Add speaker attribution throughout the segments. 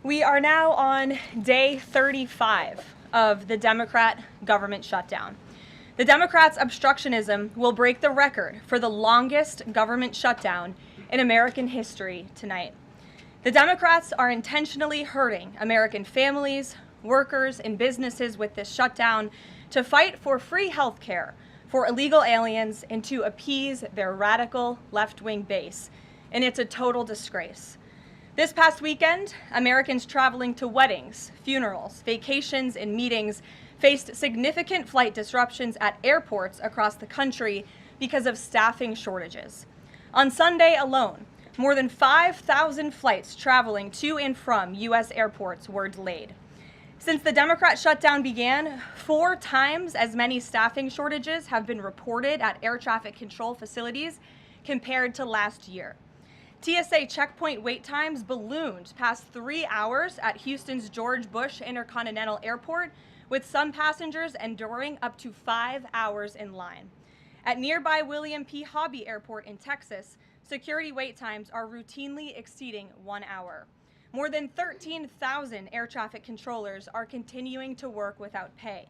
Speaker 1: We are now on day 35 of the Democrat government shutdown. The Democrats' obstructionism will break the record for the longest government shutdown in American history tonight. The Democrats are intentionally hurting American families, workers, and businesses with this shutdown to fight for free health care for illegal aliens and to appease their radical left-wing base. And it's a total disgrace. This past weekend, Americans traveling to weddings, funerals, vacations, and meetings faced significant flight disruptions at airports across the country because of staffing shortages. On Sunday alone, more than 5,000 flights traveling to and from U.S. airports were delayed. Since the Democrat shutdown began, 4 times as many staffing shortages have been reported at air traffic control facilities compared to last year. TSA checkpoint wait times ballooned past 3 hours at Houston's George Bush Intercontinental Airport, with some passengers enduring up to 5 hours in line. At nearby William P. Hobby Airport in Texas, security wait times are routinely exceeding 1 hour. More than 13,000 air traffic controllers are continuing to work without pay.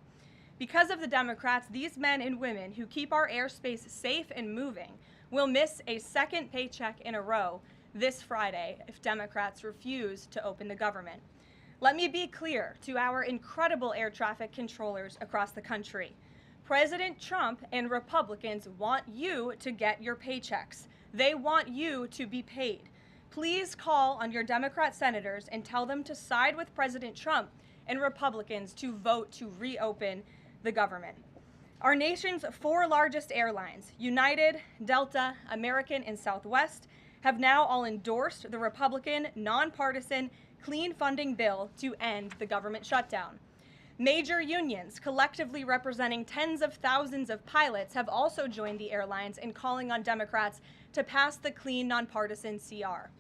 Speaker 1: Because of the Democrats, these men and women who keep our airspace safe and moving will miss a second paycheck in a row this Friday if Democrats refuse to open the government. Let me be clear to our incredible air traffic controllers across the country. President Trump and Republicans want you to get your paychecks. They want you to be paid. Please call on your Democrat senators and tell them to side with President Trump and Republicans to vote to reopen the government. Our nation's 4 largest airlines, United, Delta, American, and Southwest, have now all endorsed the Republican, nonpartisan, clean funding bill to end the government shutdown. Major unions, collectively representing tens of thousands of pilots, have also joined the airlines in calling on Democrats to pass the clean, nonpartisan CR.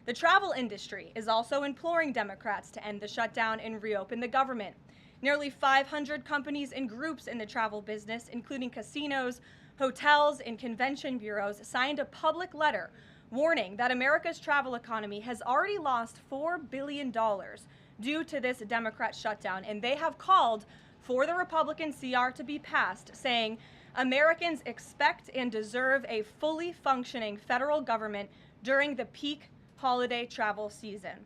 Speaker 1: The travel industry is also imploring Democrats to end the shutdown and reopen the government. Nearly 500 companies and groups in the travel business, including casinos, hotels, and convention bureaus, signed a public letter warning that America's travel economy has already lost $4 billion due to this Democrat shutdown, and they have called for the Republican CR to be passed, saying Americans expect and deserve a fully functioning federal government during the peak holiday travel season.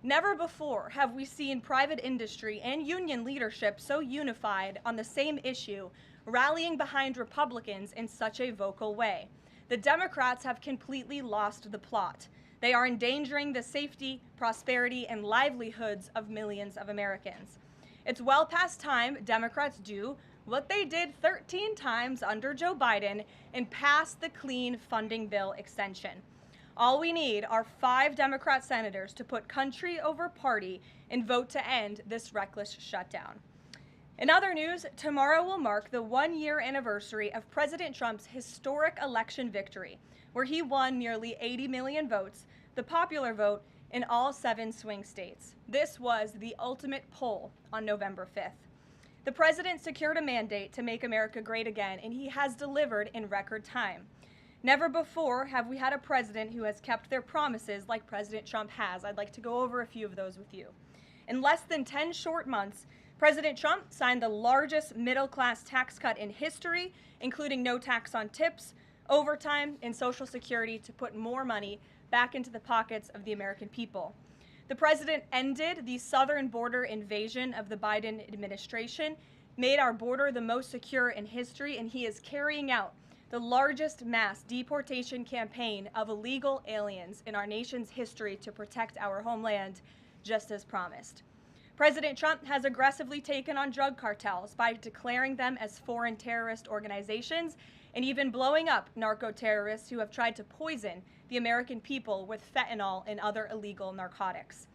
Speaker 1: Never before have we seen private industry and union leadership so unified on the same issue, rallying behind Republicans in such a vocal way. The Democrats have completely lost the plot. They are endangering the safety, prosperity, and livelihoods of millions of Americans. It's well past time Democrats do what they did 13 times under Joe Biden and pass the clean funding bill extension. All we need are 5 Democrat senators to put country over party and vote to end this reckless shutdown. In other news, tomorrow will mark the 1-year anniversary of President Trump's historic election victory, where he won nearly 80 million votes, the popular vote, in all 7 swing states. This was the ultimate poll on November 5th. The president secured a mandate to make America great again, and he has delivered in record time. Never before have we had a president who has kept their promises like President Trump has. I'd like to go over a few of those with you. In less than 10 short months, President Trump signed the largest middle-class tax cut in history, including no tax on tips, overtime, and Social Security to put more money back into the pockets of the American people. The president ended the southern border invasion of the Biden administration, made our border the most secure in history, and he is carrying out the largest mass deportation campaign of illegal aliens in our nation's history to protect our homeland, just as promised. President Trump has aggressively taken on drug cartels by declaring them as foreign terrorist organizations and even blowing up narco-terrorists who have tried to poison the American people with fentanyl and other illegal narcotics.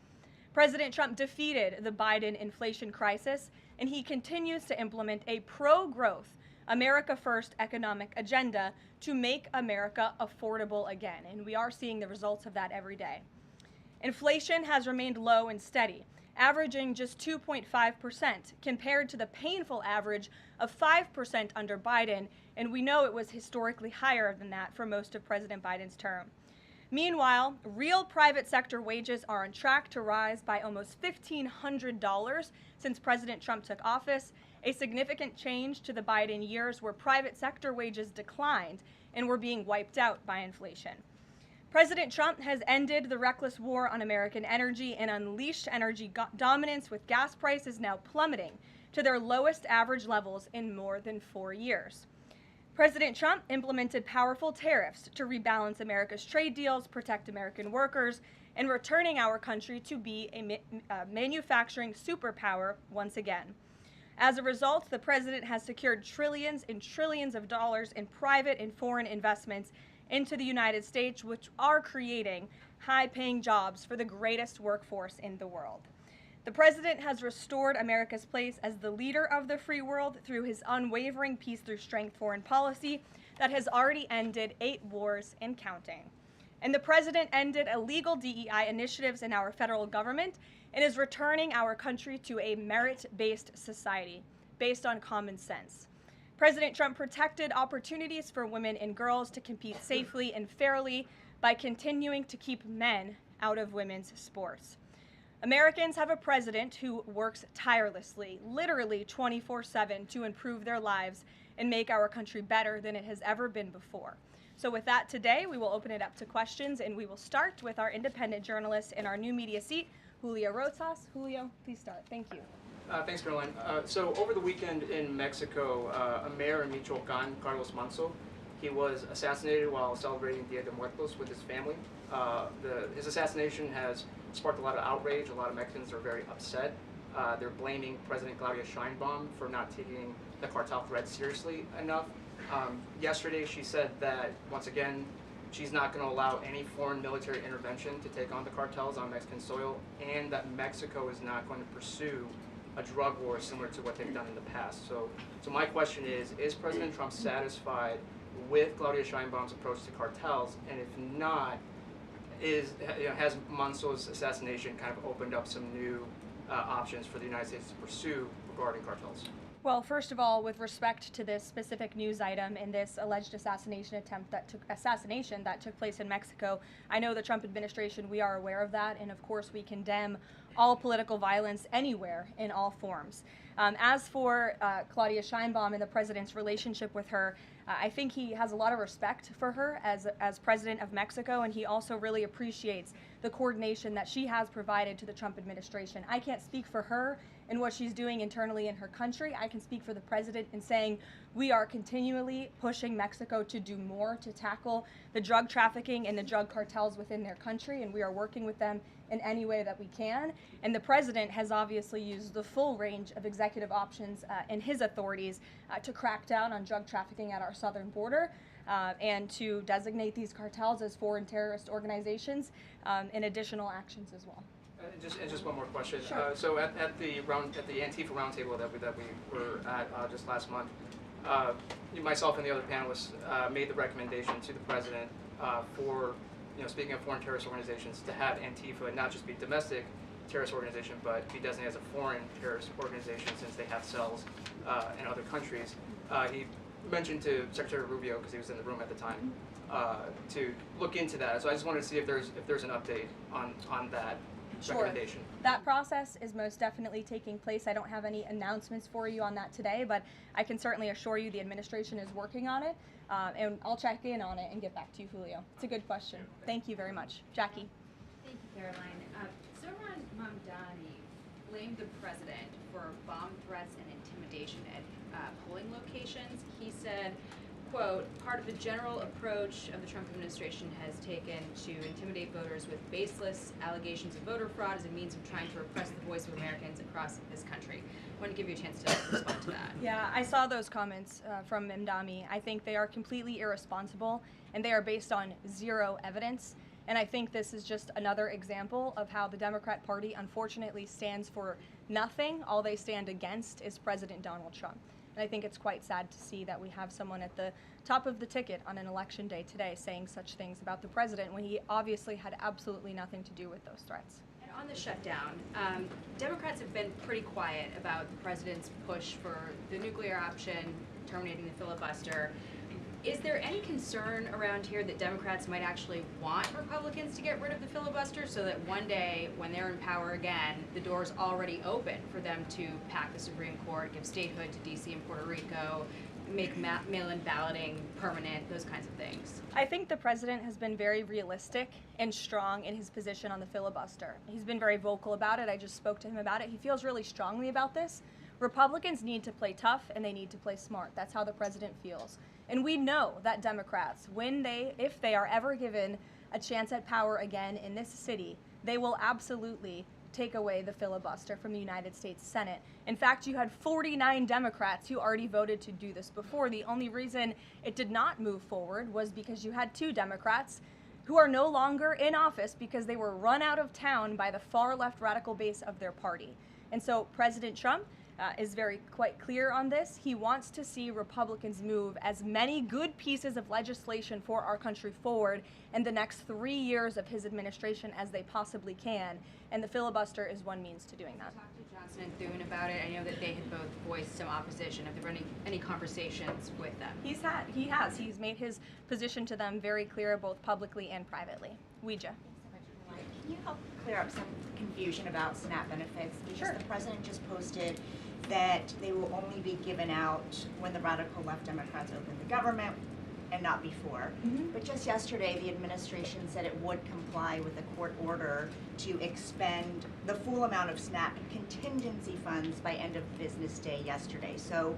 Speaker 1: President Trump defeated the Biden inflation crisis, and he continues to implement a pro-growth, America First economic agenda to make America affordable again, and we are seeing the results of that every day. Inflation has remained low and steady, averaging just 2.5% compared to the painful average of 5% under Biden, and we know it was historically higher than that for most of President Biden's term. Meanwhile, real private sector wages are on track to rise by almost $1,500 since President Trump took office, a significant change to the Biden years where private sector wages declined and were being wiped out by inflation. President Trump has ended the reckless war on American energy and unleashed energy dominance, with gas prices now plummeting to their lowest average levels in more than 4 years. President Trump implemented powerful tariffs to rebalance America's trade deals, protect American workers, and returning our country to be a manufacturing superpower once again. As a result, the president has secured trillions and trillions of dollars in private and foreign investments into the United States, which are creating high-paying jobs for the greatest workforce in the world. The president has restored America's place as the leader of the free world through his unwavering peace through strength foreign policy that has already ended 8 wars and counting. And the president ended illegal DEI initiatives in our federal government and is returning our country to a merit-based society based on common sense. President Trump protected opportunities for women and girls to compete safely and fairly by continuing to keep men out of women's sports. Americans have a president who works tirelessly, literally 24/7, to improve their lives and make our country better than it has ever been before. So with that, today we will open it up to questions, and we will start with our independent journalist in our new media seat, Julio Rosas. Julio, please start. Thank you.
Speaker 2: Thanks, Caroline. So over the weekend in Mexico, a mayor in Michoacan, Carlos Manso, he was assassinated while celebrating Dia de Muertos with his family. His assassination has sparked a lot of outrage. A lot of Mexicans are very upset. They're blaming President Claudia Sheinbaum for not taking the cartel threat seriously enough. Yesterday, she said that, once again, she's not going to allow any foreign military intervention to take on the cartels on Mexican soil, and that Mexico is not going to pursue a drug war similar to what they've done in the past. So my question is President Trump satisfied with Claudia Sheinbaum's approach to cartels? And if not, has Manso's assassination kind of opened up some new options for the United States to pursue regarding cartels?
Speaker 1: Well, first of all, with respect to this specific news item and this alleged assassination that took place in Mexico, I know the Trump administration, we are aware of that, and of course we condemn all political violence anywhere in all forms. As for Claudia Sheinbaum and the president's relationship with her, I think he has a lot of respect for her as president of Mexico, and he also really appreciates the coordination that she has provided to the Trump administration. I can't speak for her and what she's doing internally in her country. I can speak for the president in saying we are continually pushing Mexico to do more to tackle the drug trafficking and the drug cartels within their country, and we are working with them in any way that we can. And the president has obviously used the full range of executive options in his authorities to crack down on drug trafficking at our southern border and to designate these cartels as foreign terrorist organizations and additional actions as well.
Speaker 2: Just one more question.
Speaker 1: Sure.
Speaker 2: So at the Antifa roundtable that we were at just last month, myself and the other panelists made the recommendation to the president for, speaking of foreign terrorist organizations, to have Antifa not just be domestic terrorist organization, but be designated as a foreign terrorist organization since they have cells in other countries. He mentioned to Secretary Rubio, because he was in the room at the time, to look into that. So I just wanted to see if there's an update on that.
Speaker 1: Sure. That process is most definitely taking place. I don't have any announcements for you on that today, but I can certainly assure you the administration is working on it, and I'll check in on it and get back to you, Julio. It's a good question. Thank you very much. Jackie.
Speaker 3: Thank you, Caroline. Zohran Mamdani blamed the president for bomb threats and intimidation at polling locations. He said, quote, part of the general approach of the Trump administration has taken to intimidate voters with baseless allegations of voter fraud as a means of trying to repress the voice of Americans across this country. I want to give you a chance to respond to that.
Speaker 1: Yeah, I saw those comments from Mamdani. I think they are completely irresponsible, and they are based on zero evidence. And I think this is just another example of how the Democrat Party unfortunately stands for nothing. All they stand against is President Donald Trump. And I think it's quite sad to see that we have someone at the top of the ticket on an election day today saying such things about the president when he obviously had absolutely nothing to do with those threats.
Speaker 3: And on the shutdown, Democrats have been pretty quiet about the president's push for the nuclear option, terminating the filibuster. Is there any concern around here that Democrats might actually want Republicans to get rid of the filibuster so that one day, when they're in power again, the door's already open for them to pack the Supreme Court, give statehood to D.C. and Puerto Rico, make mail-in balloting permanent, those kinds of things?
Speaker 1: I think the president has been very realistic and strong in his position on the filibuster. He's been very vocal about it. I just spoke to him about it. He feels really strongly about this. Republicans need to play tough and they need to play smart. That's how the president feels. And we know that Democrats, if they are ever given a chance at power again in this city, they will absolutely take away the filibuster from the United States Senate. In fact, you had 49 Democrats who already voted to do this before. The only reason it did not move forward was because you had 2 Democrats who are no longer in office because they were run out of town by the far left radical base of their party. And so President Trump is quite clear on this. He wants to see Republicans move as many good pieces of legislation for our country forward in the next 3 years of his administration as they possibly can, and the filibuster is one means to doing that.
Speaker 3: I talked to Johnson and Thune about it. I know that they had both voiced some opposition. Have there been any conversations with them?
Speaker 1: He has. He's made his position to them very clear, both publicly and privately. Ouija.
Speaker 4: Can you help clear up some confusion about SNAP benefits? Because
Speaker 1: Sure.
Speaker 4: the president just posted that they will only be given out when the radical left Democrats open the government and not before.
Speaker 1: Mhm.
Speaker 4: But just yesterday, the administration said it would comply with a court order to expend the full amount of SNAP contingency funds by end of business day yesterday. So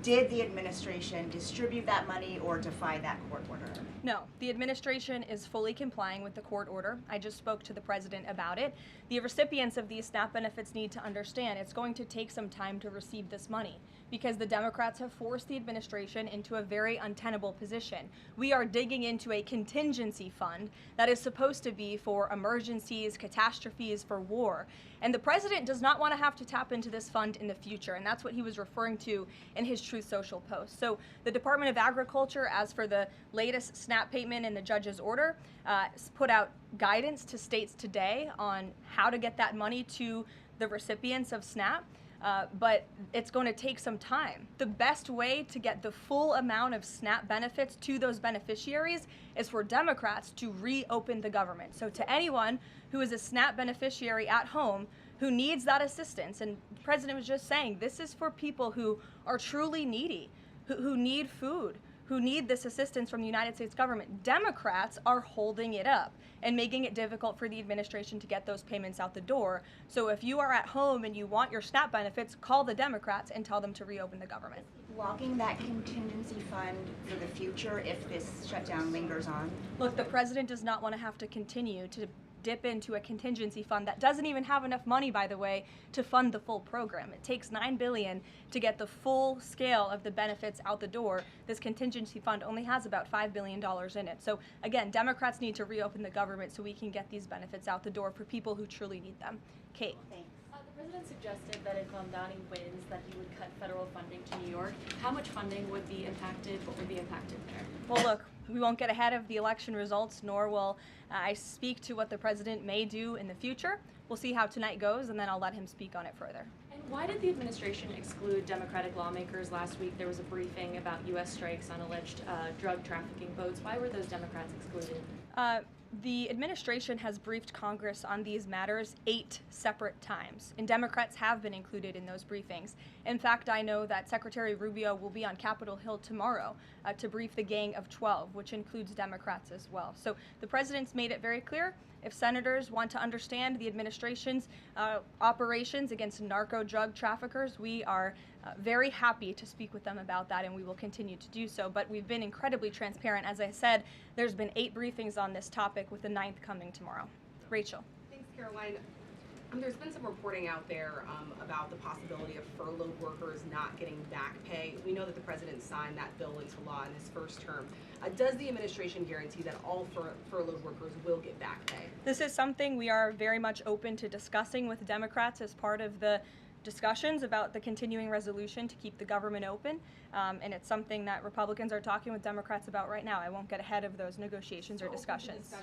Speaker 4: did the administration distribute that money or defy that court order?
Speaker 1: No, the administration is fully complying with the court order. I just spoke to the president about it. The recipients of these SNAP benefits need to understand it's going to take some time to receive this money because the Democrats have forced the administration into a very untenable position. We are digging into a contingency fund that is supposed to be for emergencies, catastrophes, for war. And the president does not want to have to tap into this fund in the future, and that's what he was referring to in his Truth Social post. So the Department of Agriculture, as for the latest SNAP payment in the judge's order, put out guidance to states today on how to get that money to the recipients of SNAP. But it's going to take some time. The best way to get the full amount of SNAP benefits to those beneficiaries is for Democrats to reopen the government. So to anyone who is a SNAP beneficiary at home who needs that assistance, and the president was just saying, this is for people who are truly needy, who need food, who need this assistance from the United States government. Democrats are holding it up and making it difficult for the administration to get those payments out the door. So if you are at home and you want your SNAP benefits, call the Democrats and tell them to reopen the government.
Speaker 4: Blocking that contingency fund for the future if this shutdown lingers on?
Speaker 1: Look, the president does not want to have to continue to dip into a contingency fund that doesn't even have enough money, by the way, to fund the full program. It takes $9 billion to get the full scale of the benefits out the door. This contingency fund only has about $5 billion in it. So again, Democrats need to reopen the government so we can get these benefits out the door for people who truly need them. Kate.
Speaker 4: Thanks.
Speaker 5: The president suggested that if Mamdani wins, that he would cut federal funding to New York. How much funding would be impacted? What would be impacted there?
Speaker 1: Well, look, we won't get ahead of the election results, nor will I speak to what the president may do in the future. We'll see how tonight goes, and then I'll let him speak on it further.
Speaker 5: And why did the administration exclude Democratic lawmakers? Last week there was a briefing about U.S. strikes on alleged drug trafficking boats. Why were those Democrats excluded?
Speaker 1: The administration has briefed Congress on these matters 8 separate times, and Democrats have been included in those briefings. In fact, I know that Secretary Rubio will be on Capitol Hill tomorrow to brief the Gang of 12, which includes Democrats as well. So the president's made it very clear, if senators want to understand the administration's operations against narco drug traffickers, we are very happy to speak with them about that, and we will continue to do so. But we've been incredibly transparent. As I said, there's been 8 briefings on this topic, with the 9th coming tomorrow. Rachel.
Speaker 6: Thanks, Karoline. There's been some reporting out there about the possibility of furloughed workers not getting back pay. We know that the president signed that bill into law in his first term. Does the administration guarantee that all furloughed workers will get back pay?
Speaker 1: This is something we are very much open to discussing with Democrats as part of the discussions about the continuing resolution to keep the government open, and it's something that Republicans are talking with Democrats about right now. I won't get ahead of those negotiations or discussions.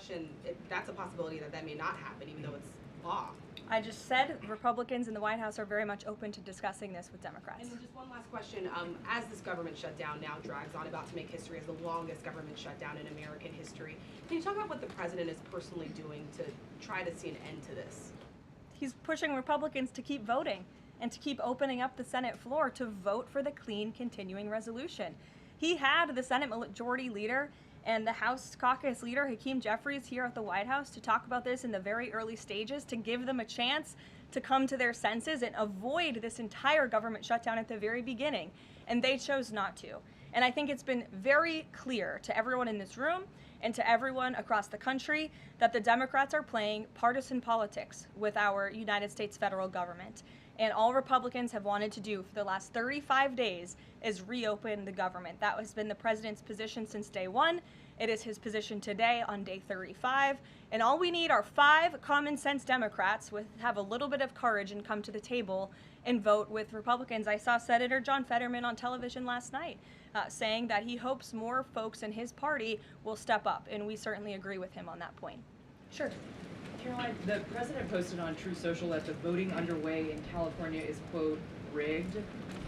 Speaker 6: That's a possibility that may not happen, even though it's law.
Speaker 1: I just said Republicans in the White House are very much open to discussing this with Democrats.
Speaker 6: And then just one last question. As this government shutdown now drags on, about to make history as the longest government shutdown in American history, can you talk about what the president is personally doing to try to see an end to this?
Speaker 1: He's pushing Republicans to keep voting and to keep opening up the Senate floor to vote for the clean continuing resolution. He had the Senate Majority Leader and the House Caucus Leader, Hakeem Jeffries, here at the White House to talk about this in the very early stages, to give them a chance to come to their senses and avoid this entire government shutdown at the very beginning. And they chose not to. And I think it's been very clear to everyone in this room and to everyone across the country that the Democrats are playing partisan politics with our United States federal government. And all Republicans have wanted to do for the last 35 days is reopen the government. That has been the president's position since day one. It is his position today on day 35. And all we need are 5 common sense Democrats who have a little bit of courage and come to the table and vote with Republicans. I saw Senator John Fetterman on television last night saying that he hopes more folks in his party will step up. And we certainly agree with him on that point. Sure.
Speaker 7: Karoline, the president posted on True Social that the voting underway in California is, quote, rigged.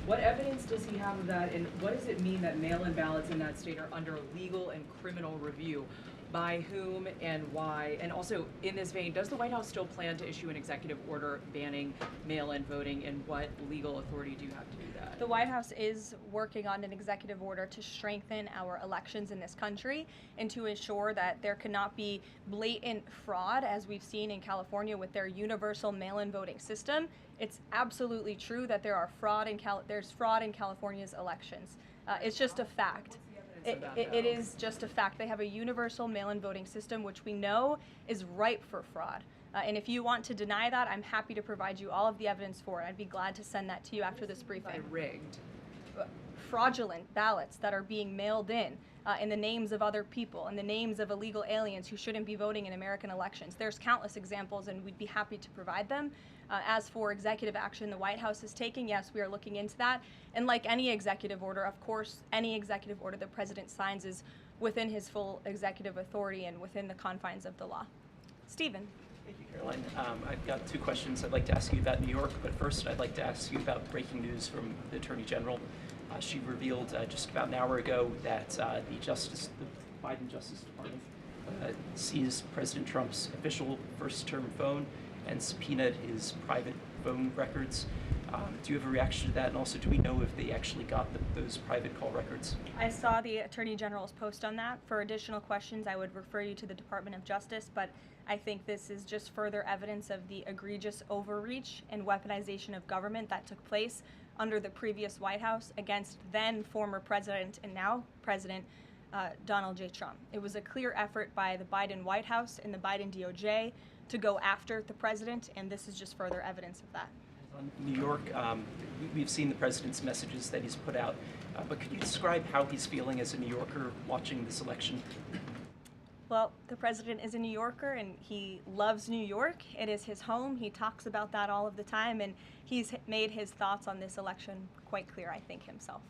Speaker 7: What evidence does he have of that, and what does it mean that mail-in ballots in that state are under legal and criminal review? By whom and why? And also, in this vein, does the White House still plan to issue an executive order banning mail-in voting, and what legal authority do you have to do that?
Speaker 1: The White House is working on an executive order to strengthen our elections in this country and to ensure that there cannot be blatant fraud, as we've seen in California with their universal mail-in voting system. It's absolutely true that there's fraud in California's elections. It's just a fact. It is just a fact. They have a universal mail-in voting system, which we know is ripe for fraud. And if you want to deny that, I'm happy to provide you all of the evidence for it. I'd be glad to send that to you after this briefing.
Speaker 7: Rigged.
Speaker 1: Fraudulent ballots that are being mailed in the names of other people, in the names of illegal aliens who shouldn't be voting in American elections. There's countless examples, and we'd be happy to provide them. As for executive action the White House is taking, yes, we are looking into that. And like any executive order, of course, any executive order the president signs is within his full executive authority and within the confines of the law. Stephen.
Speaker 8: Thank you, Caroline. I've got 2 questions I'd like to ask you about New York, but first I'd like to ask you about breaking news from the Attorney General. She revealed just about an hour ago that the Biden Justice Department seized President Trump's official first-term phone and subpoenaed his private phone records. Do you have a reaction to that? And also, do we know if they actually got those private call records?
Speaker 1: I saw the Attorney General's post on that. For additional questions, I would refer you to the Department of Justice, but I think this is just further evidence of the egregious overreach and weaponization of government that took place under the previous White House against then former President and now President Donald J. Trump. It was a clear effort by the Biden White House and the Biden DOJ to go after the president, and this is just further evidence of that.
Speaker 8: On New York, we've seen the president's messages that he's put out, but could you describe how he's feeling as a New Yorker watching this election?
Speaker 1: Well, the president is a New Yorker and he loves New York. It is his home. He talks about that all of the time, and he's made his thoughts on this election quite clear, I think, himself.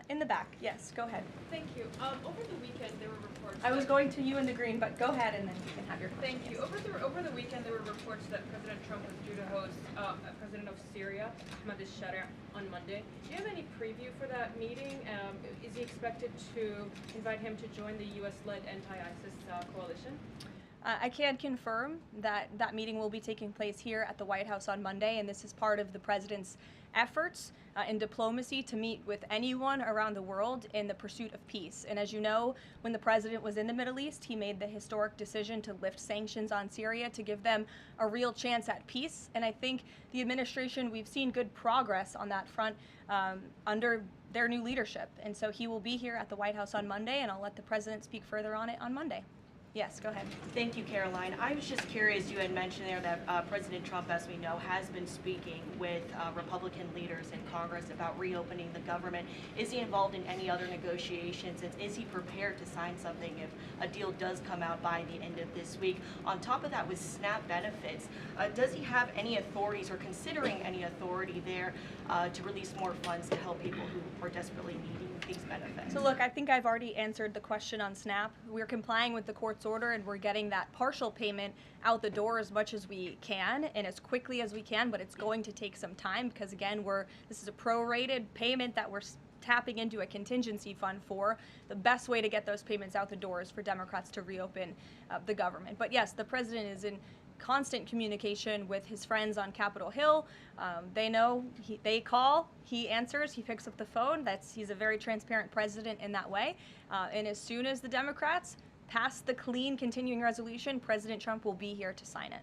Speaker 1: In the back, yes, go ahead.
Speaker 9: Thank you. Over the weekend, there were reports.
Speaker 1: I was going to you in the green, but go ahead and then you can have your question.
Speaker 9: Thank you. Over the weekend, there were reports that President Trump was due to host President of Syria, Ahmad al-Sharia, on Monday. Do you have any preview for that meeting? Is he expected to invite him to join the U.S.-led anti-ISIS coalition?
Speaker 1: I can confirm that that meeting will be taking place here at the White House on Monday, and this is part of the president's efforts in diplomacy to meet with anyone around the world in the pursuit of peace. And as you know, when the president was in the Middle East, he made the historic decision to lift sanctions on Syria to give them a real chance at peace. And I think the administration, we've seen good progress on that front under their new leadership. And so he will be here at the White House on Monday, and I'll let the president speak further on it on Monday. Yes, go ahead.
Speaker 10: Thank you, Caroline. I was just curious, you had mentioned there that President Trump, as we know, has been speaking with Republican leaders in Congress about reopening the government. Is he involved in any other negotiations? And is he prepared to sign something if a deal does come out by the end of this week? On top of that, with SNAP benefits, does he have any authorities or considering any authority there to release more funds to help people who are desperately needing these benefits?
Speaker 1: So look, I think I've already answered the question on SNAP. We're complying with the court's order and we're getting that partial payment out the door as much as we can and as quickly as we can, but it's going to take some time because again, this is a prorated payment that we're tapping into a contingency fund for. The best way to get those payments out the door is for Democrats to reopen the government. But yes, the president is in constant communication with his friends on Capitol Hill. They know, they call, he answers, he picks up the phone. He's a very transparent president in that way. And as soon as the Democrats pass the clean continuing resolution, President Trump will be here to sign it.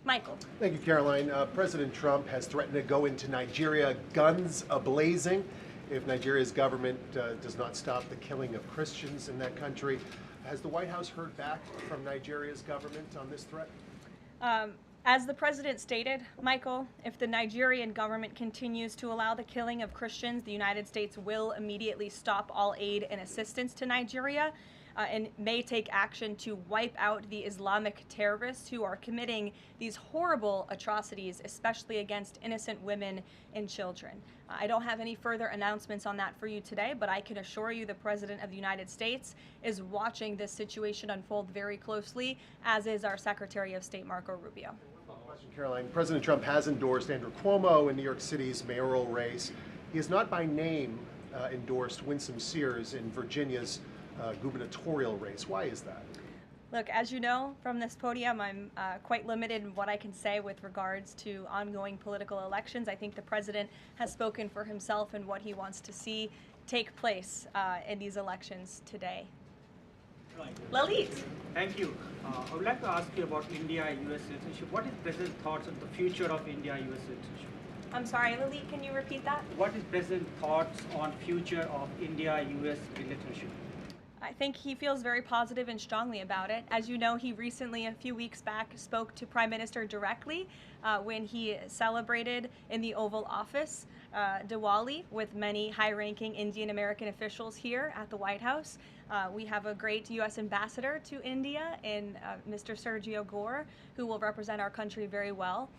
Speaker 1: Michael.
Speaker 11: Thank you, Caroline. President Trump has threatened to go into Nigeria guns a-blazing if Nigeria's government does not stop the killing of Christians in that country. Has the White House heard back from Nigeria's government on this threat?
Speaker 1: As the president stated, Michael, if the Nigerian government continues to allow the killing of Christians, the United States will immediately stop all aid and assistance to Nigeria and may take action to wipe out the Islamic terrorists who are committing these horrible atrocities, especially against innocent women and children. I don't have any further announcements on that for you today, but I can assure you the President of the United States is watching this situation unfold very closely, as is our Secretary of State, Marco Rubio.
Speaker 11: Caroline, President Trump has endorsed Andrew Cuomo in New York City's mayoral race. He has not by name endorsed Winsome Sears in Virginia's gubernatorial race. Why is that?
Speaker 1: Look, as you know from this podium, I'm quite limited in what I can say with regards to ongoing political elections. I think the president has spoken for himself and what he wants to see take place in these elections today. Leavitt.
Speaker 12: Thank you. I would like to ask you about India-US citizenship. What is President's thoughts on the future of India-US citizenship?
Speaker 1: I'm sorry, Leavitt, can you repeat that?
Speaker 12: What is President's thoughts on future of India-US relationship?
Speaker 1: I think he feels very positive and strongly about it. As you know, he recently, a few weeks back, spoke to Prime Minister directly when he celebrated in the Oval Office Diwali with many high-ranking Indian American officials here at the White House. We have a great U.S. ambassador to India in Mr. Sergio Gore, who will represent our country very well.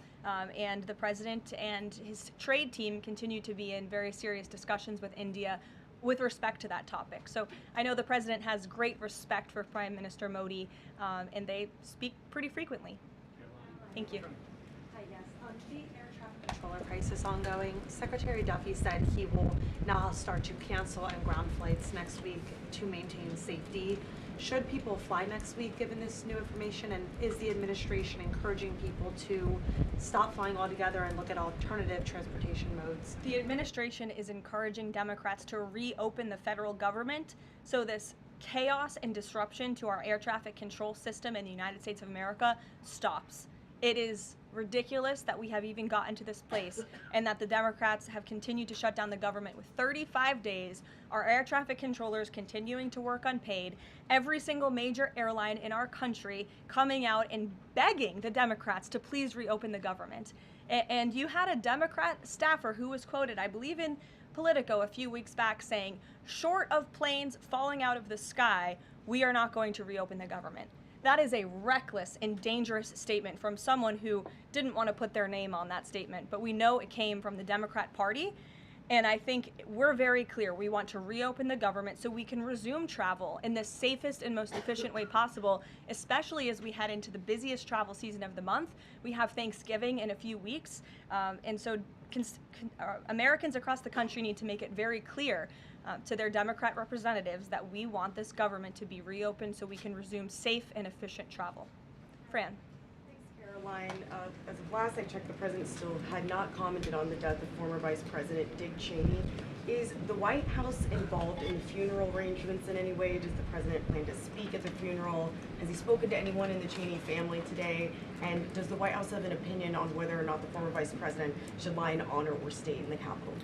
Speaker 1: And the president and his trade team continue to be in very serious discussions with India with respect to that topic. So I know the president has great respect for Prime Minister Modi, and they speak pretty frequently. Thank you.
Speaker 13: Hi, yes. The air traffic controller crisis ongoing. Secretary Duffy said he will now start to cancel and ground flights next week to maintain safety. Should people fly next week given this new information, and is the administration encouraging people to stop flying altogether and look at alternative transportation modes?
Speaker 1: The administration is encouraging Democrats to reopen the federal government so this chaos and disruption to our air traffic control system in the United States of America stops. It is ridiculous that we have even gotten to this place and that the Democrats have continued to shut down the government with 35 days, our air traffic controllers continuing to work unpaid, every single major airline in our country coming out and begging the Democrats to please reopen the government. And you had a Democrat staffer who was quoted, I believe in Politico a few weeks back, saying, short of planes falling out of the sky, we are not going to reopen the government. That is a reckless and dangerous statement from someone who didn't want to put their name on that statement, but we know it came from the Democrat Party. And I think we're very clear. We want to reopen the government so we can resume travel in the safest and most efficient way possible, especially as we head into the busiest travel season of the month. We have Thanksgiving in a few weeks. And so Americans across the country need to make it very clear to their Democrat representatives that we want this government to be reopened so we can resume safe and efficient travel. Fran.
Speaker 14: Caroline, as of last I checked, the president still had not commented on the death of former Vice President Dick Cheney. Is the White House involved in the funeral arrangements in any way? Does the president plan to speak at the funeral? Has he spoken to anyone in the Cheney family today? And does the White House have an opinion on whether or not the former vice president should lie in honor or stay in the Capitol?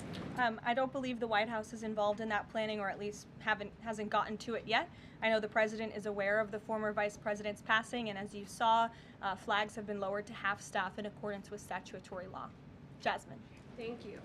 Speaker 1: I don't believe the White House is involved in that planning, or at least hasn't gotten to it yet. I know the president is aware of the former vice president's passing, and as you saw, flags have been lowered to half staff in accordance with statutory law. Jasmine.
Speaker 15: Thank you.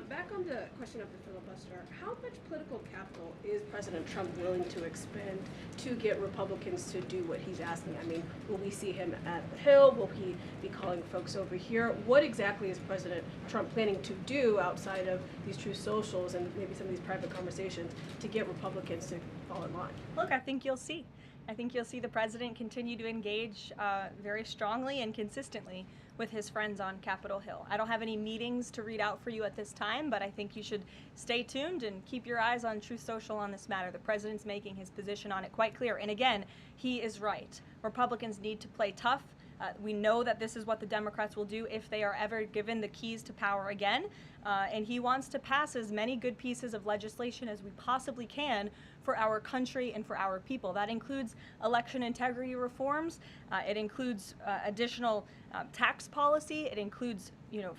Speaker 15: Back on the question of the filibuster, how much political capital is President Trump willing to expend to get Republicans to do what he's asking? I mean, will we see him at the Hill? Will he be calling folks over here? What exactly is President Trump planning to do outside of these true socials and maybe some of these private conversations to get Republicans to fall in line?
Speaker 1: Look, I think you'll see. I think you'll see the president continue to engage very strongly and consistently with his friends on Capitol Hill. I don't have any meetings to read out for you at this time, but I think you should stay tuned and keep your eyes on Truth Social on this matter. The president's making his position on it quite clear. And again, he is right. Republicans need to play tough. We know that this is what the Democrats will do if they are ever given the keys to power again. And he wants to pass as many good pieces of legislation as we possibly can for our country and for our people. That includes election integrity reforms. It includes additional tax policy. It includes,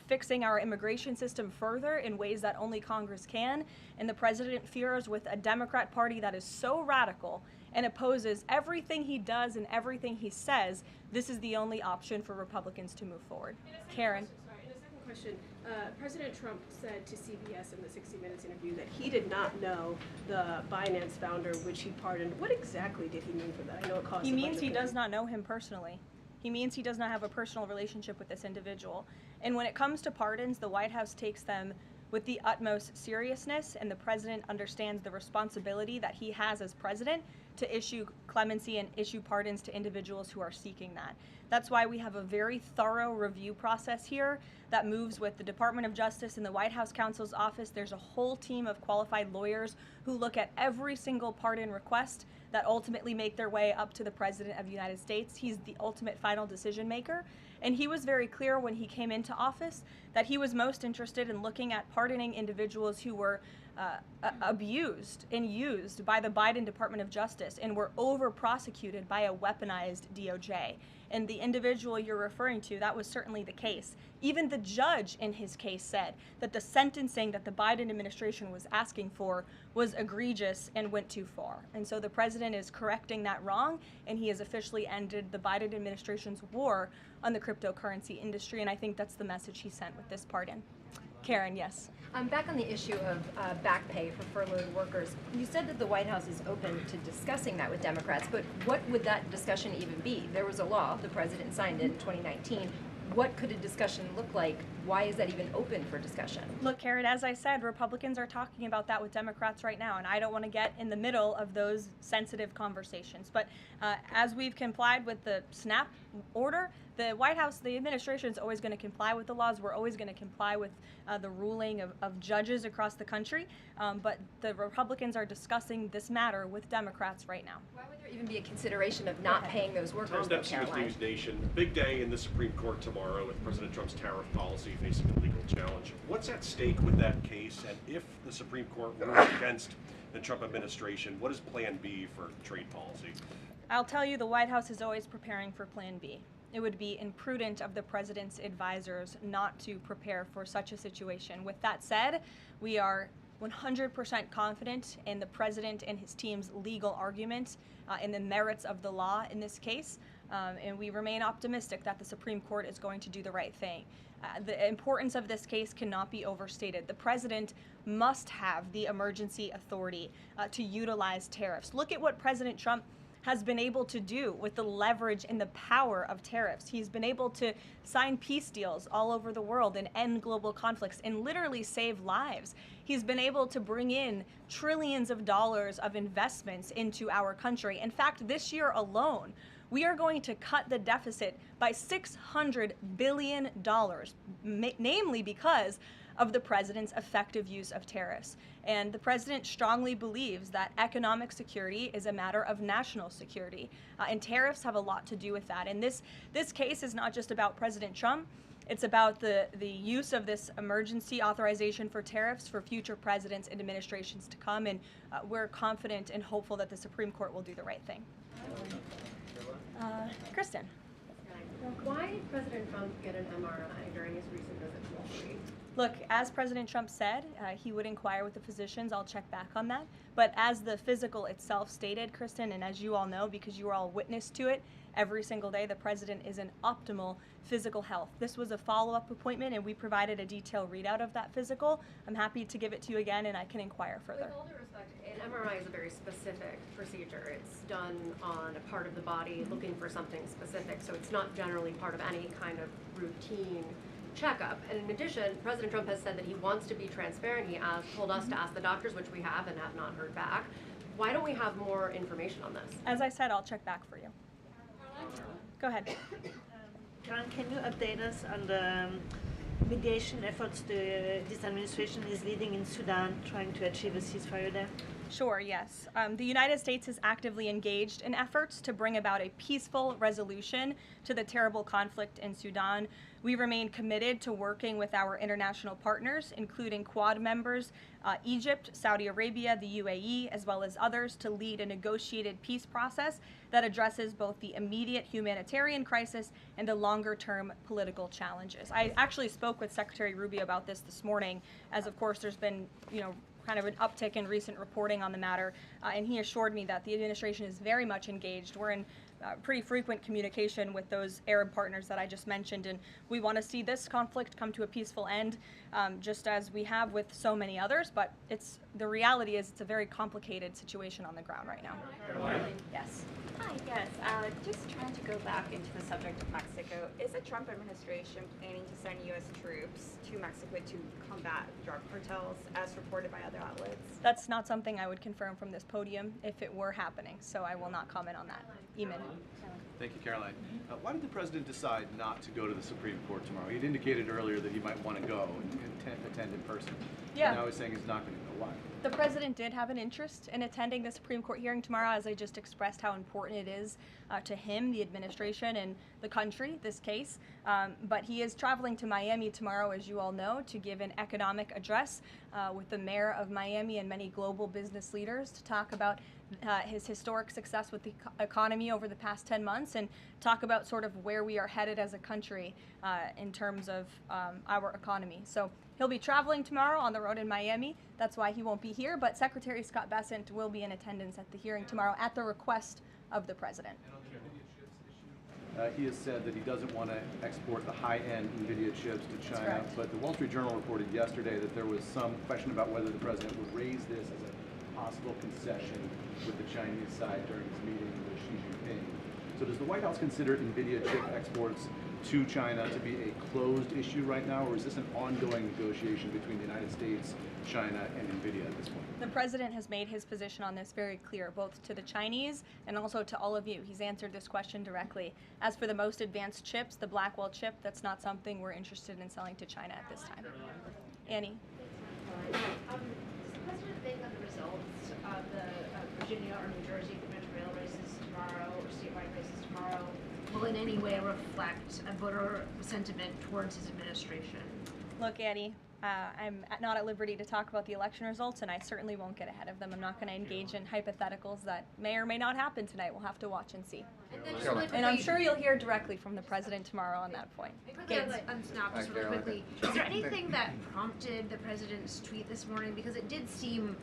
Speaker 1: fixing our immigration system further in ways that only Congress can. And the president fears with a Democrat Party that is so radical and opposes everything he does and everything he says, this is the only option for Republicans to move forward. Karen.
Speaker 15: In a second question, President Trump said to CBS in the 60 Minutes interview that he did not know the Binance founder, which he pardoned. What exactly did he mean for that? I know it caused.
Speaker 1: He means he does not know him personally. He means he does not have a personal relationship with this individual. And when it comes to pardons, the White House takes them with the utmost seriousness, and the president understands the responsibility that he has as president to issue clemency and issue pardons to individuals who are seeking that. That's why we have a very thorough review process here that moves with the Department of Justice and the White House counsel's office. There's a whole team of qualified lawyers who look at every single pardon request that ultimately make their way up to the President of the United States. He's the ultimate final decision maker. And he was very clear when he came into office that he was most interested in looking at pardoning individuals who were abused and used by the Biden Department of Justice and were over-prosecuted by a weaponized DOJ. And the individual you're referring to, that was certainly the case. Even the judge in his case said that the sentencing that the Biden administration was asking for was egregious and went too far. And so the president is correcting that wrong, and he has officially ended the Biden administration's war on the cryptocurrency industry, and I think that's the message he sent with this pardon. Karen, yes.
Speaker 16: Back on the issue of back pay for furloughed workers, you said that the White House is open to discussing that with Democrats, but what would that discussion even be? There was a law, the president signed it in 2019. What could a discussion look like? Why is that even open for discussion?
Speaker 1: Look, Karen, as I said, Republicans are talking about that with Democrats right now, and I don't want to get in the middle of those sensitive conversations. But as we've complied with the SNAP order, the White House, the administration is always going to comply with the laws. We're always going to comply with the ruling of judges across the country. But the Republicans are discussing this matter with Democrats right now.
Speaker 16: Why would there even be a consideration of not paying those workers,
Speaker 17: Tom Dempsey with
Speaker 16: Karoline?
Speaker 17: News Nation. Big day in the Supreme Court tomorrow with President Trump's tariff policy facing a legal challenge. What's at stake with that case? And if the Supreme Court rules against the Trump administration, what is Plan B for trade policy?
Speaker 1: I'll tell you, the White House is always preparing for Plan B. It would be imprudent of the president's advisors not to prepare for such a situation. With that said, we are 100% confident in the president and his team's legal argument in the merits of the law in this case, and we remain optimistic that the Supreme Court is going to do the right thing. The importance of this case cannot be overstated. The president must have the emergency authority to utilize tariffs. Look at what President Trump has been able to do with the leverage and the power of tariffs. He's been able to sign peace deals all over the world and end global conflicts and literally save lives. He's been able to bring in trillions of dollars of investments into our country. In fact, this year alone, we are going to cut the deficit by $600 billion, namely because of the president's effective use of tariffs. And the president strongly believes that economic security is a matter of national security, and tariffs have a lot to do with that. And this case is not just about President Trump. It's about the use of this emergency authorization for tariffs for future presidents and administrations to come, and we're confident and hopeful that the Supreme Court will do the right thing. Kristen.
Speaker 18: Why did President Trump get an MRI during his recent visit to Wall Street?
Speaker 1: Look, as President Trump said, he would inquire with the physicians. I'll check back on that. But as the physical itself stated, Kristen, and as you all know because you were all witness to it, every single day. The president is in optimal physical health. This was a follow-up appointment, and we provided a detailed readout of that physical. I'm happy to give it to you again, and I can inquire further.
Speaker 18: With all due respect, an MRI is a very specific procedure. It's done on a part of the body looking for something specific, so it's not generally part of any kind of routine checkup. And in addition, President Trump has said that he wants to be transparent. He told us to ask the doctors, which we have and have not heard back. Why don't we have more information on this?
Speaker 1: As I said, I'll check back for you. Go ahead.
Speaker 19: Caroline, can you update us on the mediation efforts this administration is leading in Sudan, trying to achieve a ceasefire there?
Speaker 1: Sure, yes. The United States is actively engaged in efforts to bring about a peaceful resolution to the terrible conflict in Sudan. We remain committed to working with our international partners, including Quad members, Egypt, Saudi Arabia, the UAE, as well as others, to lead a negotiated peace process that addresses both the immediate humanitarian crisis and the longer-term political challenges. I actually spoke with Secretary Rubio about this morning, as of course there's been, kind of an uptick in recent reporting on the matter, and he assured me that the administration is very much engaged. We're in pretty frequent communication with those Arab partners that I just mentioned, and we want to see this conflict come to a peaceful end, just as we have with so many others, but the reality is it's a very complicated situation on the ground right now.
Speaker 20: Karoline?
Speaker 1: Yes.
Speaker 20: Hi, yes. Just trying to go back into the subject of Mexico. Is the Trump administration planning to send U.S. troops to Mexico to combat drug cartels, as reported by other outlets?
Speaker 1: That's not something I would confirm from this podium if it were happening, so I will not comment on that. Eamon.
Speaker 21: Thank you, Caroline. Why did the president decide not to go to the Supreme Court tomorrow? He'd indicated earlier that he might want to go and attend in person.
Speaker 1: Yeah.
Speaker 21: And now he's saying he's not going to go. Why?
Speaker 1: The president did have an interest in attending the Supreme Court hearing tomorrow, as I just expressed how important it is to him, the administration, and the country, this case. But he is traveling to Miami tomorrow, as you all know, to give an economic address with the mayor of Miami and many global business leaders to talk about his historic success with the economy over the past 10 months and talk about sort of where we are headed as a country in terms of our economy. So he'll be traveling tomorrow on the road in Miami. That's why he won't be here, but Secretary Scott Bessent will be in attendance at the hearing tomorrow at the request of the president.
Speaker 21: He has said that he doesn't want to export the high-end NVIDIA chips to China,
Speaker 1: correct.
Speaker 21: but the Wall Street Journal reported yesterday that there was some question about whether the president would raise this as a possible concession with the Chinese side during his meeting with Xi Jinping. So does the White House consider NVIDIA chip exports to China to be a closed issue right now, or is this an ongoing negotiation between the United States, China, and NVIDIA at this point?
Speaker 1: The president has made his position on this very clear, both to the Chinese and also to all of you. He's answered this question directly. As for the most advanced chips, the Blackwell chip, that's not something we're interested in selling to China at this time. Annie?
Speaker 22: Does the president think that the results of the Virginia or New Jersey gubernatorial races tomorrow, or statewide races tomorrow, will in any way reflect a voter sentiment towards his administration?
Speaker 1: Look, Annie, I'm not at liberty to talk about the election results, and I certainly won't get ahead of them. I'm not going to engage in hypotheticals that may or may not happen tonight. We'll have to watch and see. And I'm sure you'll hear directly from the president tomorrow on that point.
Speaker 22: Quickly on Snap, just really quickly, is there anything that prompted the president's tweet this morning? Because it did seem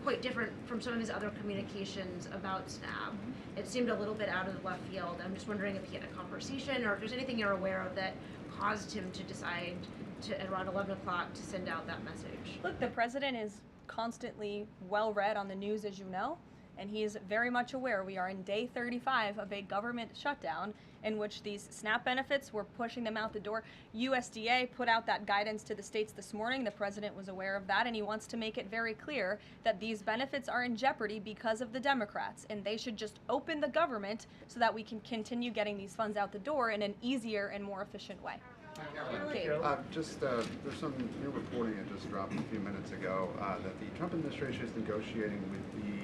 Speaker 22: quite different from some of his other communications about Snap. It seemed a little bit out of the left field. I'm just wondering if he had a conversation or if there's anything you're aware of that caused him to decide to, at around 11 o'clock, to send out that message.
Speaker 1: Look, the president is constantly well read on the news, as you know, and he is very much aware we are in day 35 of a government shutdown in which these SNAP benefits, we're pushing them out the door. USDA put out that guidance to the states this morning. The president was aware of that, and he wants to make it very clear that these benefits are in jeopardy because of the Democrats, and they should just open the government so that we can continue getting these funds out the door in an easier and more efficient way.
Speaker 23: There's some new reporting that just dropped a few minutes ago that the Trump administration is negotiating with the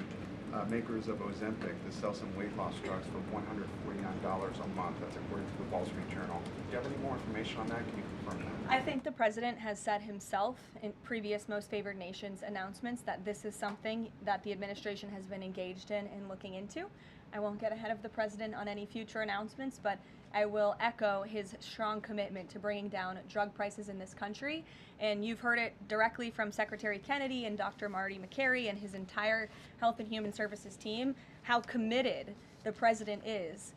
Speaker 23: makers of Ozempic to sell some weight loss drugs for $149 a month. That's according to the Wall Street Journal. Do you have any more information on that? Can you confirm that?
Speaker 1: I think the president has said himself in previous Most Favored Nations announcements that this is something that the administration has been engaged in and looking into. I won't get ahead of the president on any future announcements, but I will echo his strong commitment to bringing down drug prices in this country. And you've heard it directly from Secretary Kennedy and Dr. Marty McCary and his entire Health and Human Services team, how committed the president is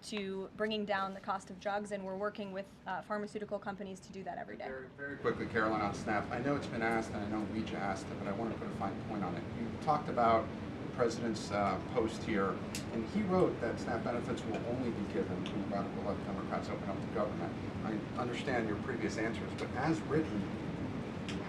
Speaker 1: to bringing down the cost of drugs, and we're working with pharmaceutical companies to do that every day.
Speaker 23: Very quickly, Karoline, on SNAP. I know it's been asked, and I know Leach asked it, but I want to put a fine point on it. You talked about the president's post here, and he wrote that SNAP benefits will only be given when radical left Democrats open up the government. I understand your previous answers, but as written,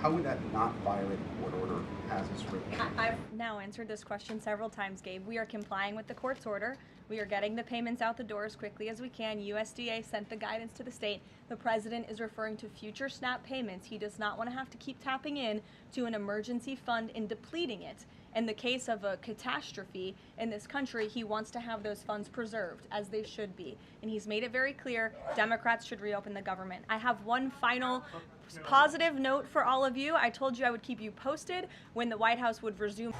Speaker 23: how would that not violate a court order as it's written?
Speaker 1: I've now answered this question several times, Gabe. We are complying with the court's order. We are getting the payments out the door as quickly as we can. USDA sent the guidance to the state. The president is referring to future SNAP payments. He does not want to have to keep tapping in to an emergency fund and depleting it. In the case of a catastrophe in this country, he wants to have those funds preserved, as they should be. And he's made it very clear Democrats should reopen the government. I have one final positive note for all of you. I told you I would keep you posted when the White House would resume.